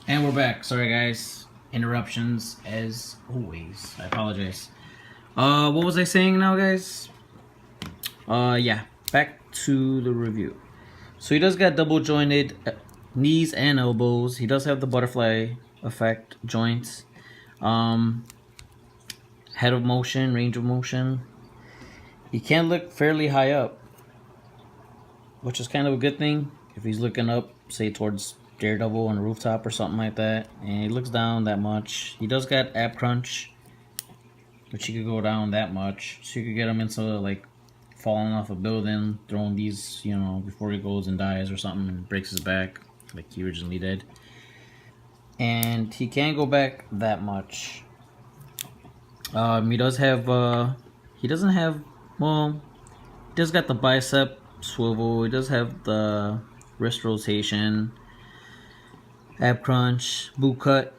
And we're back. Sorry, guys. Interruptions as always. I apologize. What was I saying now, guys? Yeah. Back to the review. So he does got double jointed knees and elbows. He does have the butterfly effect joints. Head of motion, range of motion. He can look fairly high up, which is kind of a good thing. If he's looking up, say towards Daredevil on a rooftop or something like that, and he looks down that much. He does got ab crunch, which he could go down that much, so you could get him into like falling off a building, throwing these, before he goes and dies or something and breaks his back, like he originally did. And he can't go back that much. He does have, he doesn't have, well, he does got the bicep swivel. He does have the wrist rotation, ab crunch, boot cut.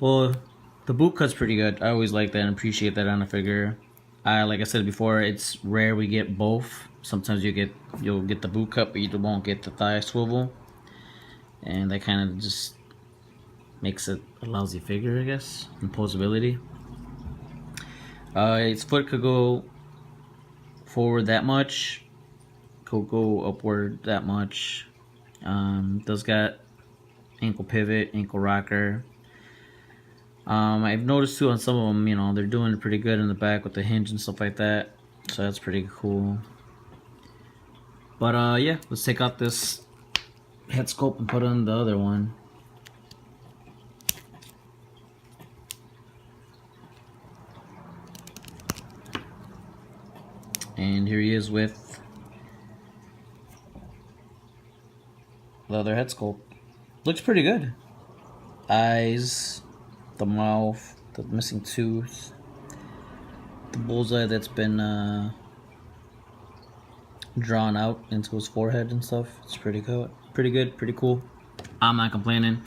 Well, the boot cut's pretty good. I always like that and appreciate that on a figure. Like I said before, it's rare we get both. Sometimes you'll get the boot cut, but you won't get the thigh swivel, and that kind of just makes it a lousy figure, I guess. Imposability. Its foot could go forward that much, could go upward that much. Does got ankle pivot, ankle rocker. I've noticed too on some of them, they're doing pretty good in the back with the hinge and stuff like that, so that's pretty cool. But yeah, let's take out this head sculpt and put on the other one. And here he is with the other head sculpt. Looks pretty good. Eyes, the mouth, the missing tooth, the bullseye that's been drawn out into his forehead and stuff. It's pretty good, pretty cool. I'm not complaining.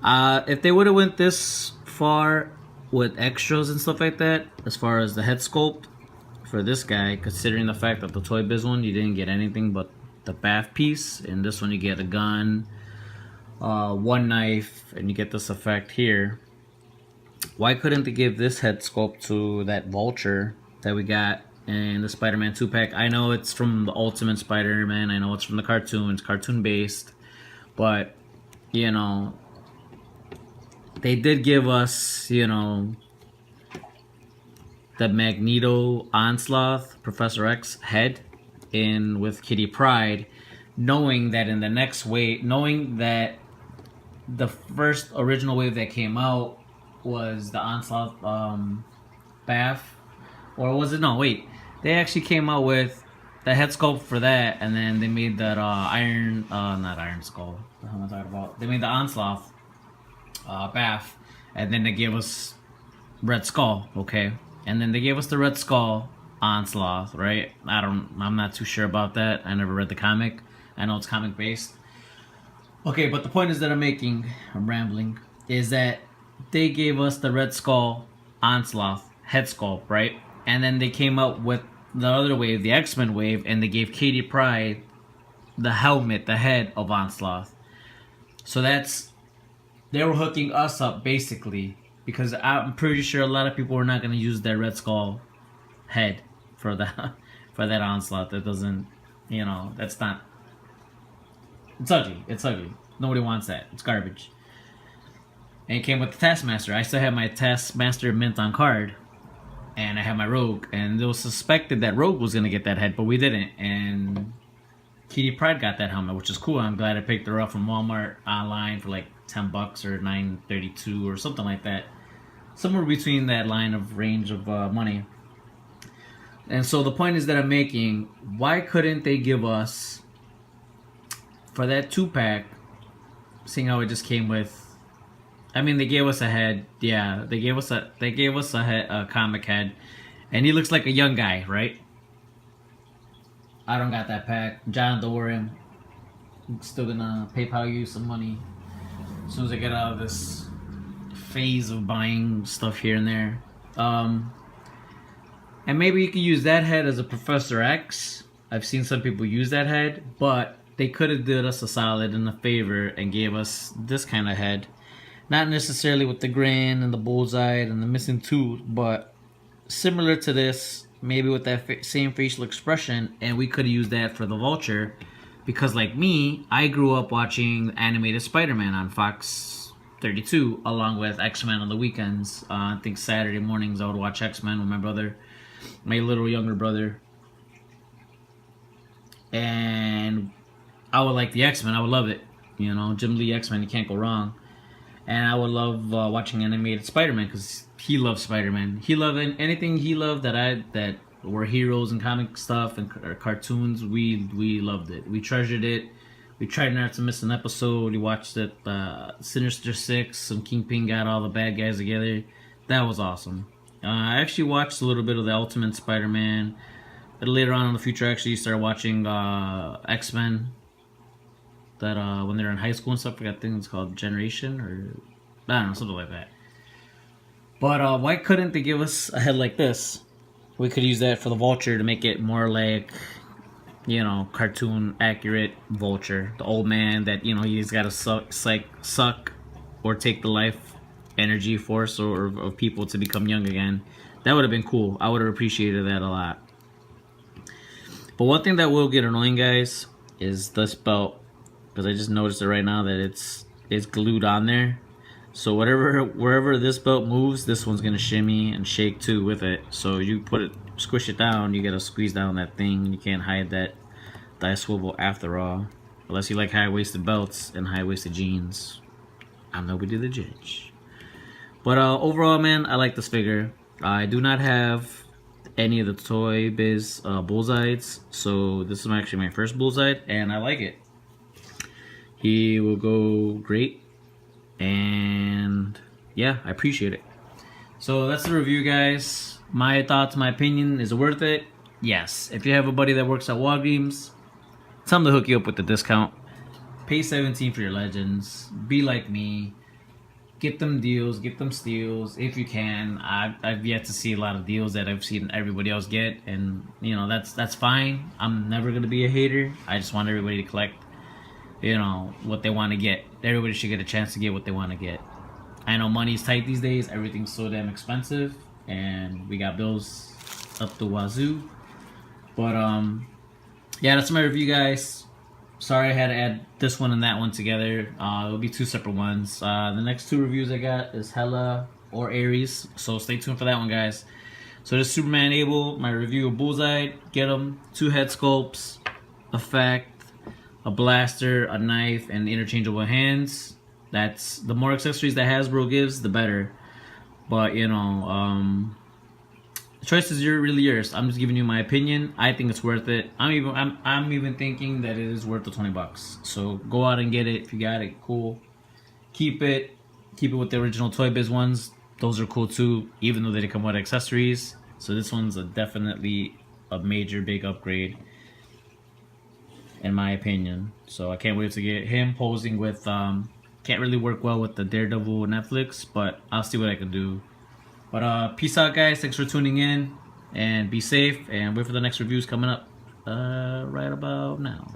If they would have went this far with extras and stuff like that, as far as the head sculpt for this guy, considering the fact that the Toy Biz one you didn't get anything but the bath piece, and this one you get a gun, one knife, and you get this effect here. Why couldn't they give this head sculpt to that Vulture that we got in the Spider-Man 2-pack? I know it's from the Ultimate Spider-Man, I know it's from the cartoons, cartoon based, but they did give us, the Magneto Onslaught Professor X head in with Kitty Pryde, knowing that in the next wave, knowing that the first original wave that came out was the Onslaught Bath, or was it? No, wait. They actually came out with the head sculpt for that, and then they made that not Iron Skull. What the hell am I talking about? They made the Onslaught Bath, and then they gave us Red Skull. Okay, and then they gave us the Red Skull Onslaught. Right? I'm not too sure about that. I never read the comic. I know it's comic based. Okay, but the point is that I'm rambling, is that they gave us the Red Skull Onslaught head sculpt, right? And then they came out with the other wave, the X-Men wave, and they gave Kitty Pryde the helmet, the head of Onslaught. So they were hooking us up basically, because I'm pretty sure a lot of people were not going to use that Red Skull head for that Onslaught. That doesn't, that's not. It's ugly. It's ugly. Nobody wants that. It's garbage. And it came with the Taskmaster. I still have my Taskmaster mint on card. And I have my Rogue. And it was suspected that Rogue was going to get that head, but we didn't. And Kitty Pryde got that helmet, which is cool. I'm glad I picked her up from Walmart online for like $10 or $9.32 or something like that. Somewhere between that line of range of money. And so the point is that I'm making, why couldn't they give us, for that 2-pack, seeing how it just came with, they gave us a head. Yeah, they gave us a head, a comic head, and he looks like a young guy, right? I don't got that pack. John, don't worry. I'm still gonna PayPal you some money as soon as I get out of this phase of buying stuff here and there. And maybe you can use that head as a Professor X. I've seen some people use that head, but they could have did us a solid and a favor and gave us this kind of head. Not necessarily with the grin and the bullseye and the missing tooth, but similar to this, maybe with that same facial expression, and we could have used that for the Vulture. Because like me, I grew up watching animated Spider-Man on Fox 32 along with X-Men on the weekends. I think Saturday mornings I would watch X-Men with my brother, my little younger brother. And I would like the X-Men. I would love it. You know, Jim Lee X-Men, you can't go wrong. And I would love watching animated Spider-Man because he loves Spider-Man. He loved anything he loved that were heroes and comic stuff and cartoons. We loved it. We treasured it. We tried not to miss an episode. We watched it. Sinister Six. Some Kingpin got all the bad guys together. That was awesome. I actually watched a little bit of the Ultimate Spider-Man. But later on in the future, I actually started watching X-Men. That when they're in high school and stuff, I think it's called Generation or I don't know, something like that. But why couldn't they give us a head like this? We could use that for the Vulture to make it more like, you know, cartoon accurate Vulture, the old man that, you know, he's got to suck or take the life energy force or of people to become young again. That would have been cool. I would have appreciated that a lot. But one thing that will get annoying, guys, is this belt. Because I just noticed it right now that it's glued on there. So wherever this belt moves, this one's gonna shimmy and shake too with it. So you squish it down, you gotta squeeze down that thing. You can't hide that swivel after all, unless you like high-waisted belts and high-waisted jeans. I'm nobody to judge. But overall, man, I like this figure. I do not have any of the Toy Biz bullseyes, so this is actually my first bullseye, and I like it. He will go great, and yeah, I appreciate it. So that's the review, guys. My thoughts, my opinion, is it worth it? Yes. If you have a buddy that works at Walgreens, tell them to hook you up with the discount. Pay $17 for your Legends. Be like me. Get them deals, get them steals if you can. I've yet to see a lot of deals that I've seen everybody else get, and you know that's fine. I'm never gonna be a hater. I just want everybody to collect, you know, what they want to get. Everybody should get a chance to get what they want to get. I know money's tight these days. Everything's so damn expensive, and we got bills up the wazoo. But yeah, that's my review, guys. Sorry I had to add this one and that one together. It'll be two separate ones. The next two reviews I got is Hela or Ares, so stay tuned for that one, guys. So this Superman Abel, my review of Bullseye. Get them 2 head sculpts, effect, a blaster, a knife, and interchangeable hands. That's the more accessories that Hasbro gives, the better. But you know, the choice is really yours. I'm just giving you my opinion. I think it's worth it. I'm even thinking that it is worth the $20. So go out and get it if you got it. Cool. Keep it with the original Toy Biz ones. Those are cool too, even though they didn't come with accessories. So this one's definitely a major big upgrade, in my opinion. So I can't wait to get him posing with. Can't really work well with the Daredevil Netflix, but I'll see what I can do. But peace out, guys. Thanks for tuning in, and be safe, and wait for the next reviews coming up right about now.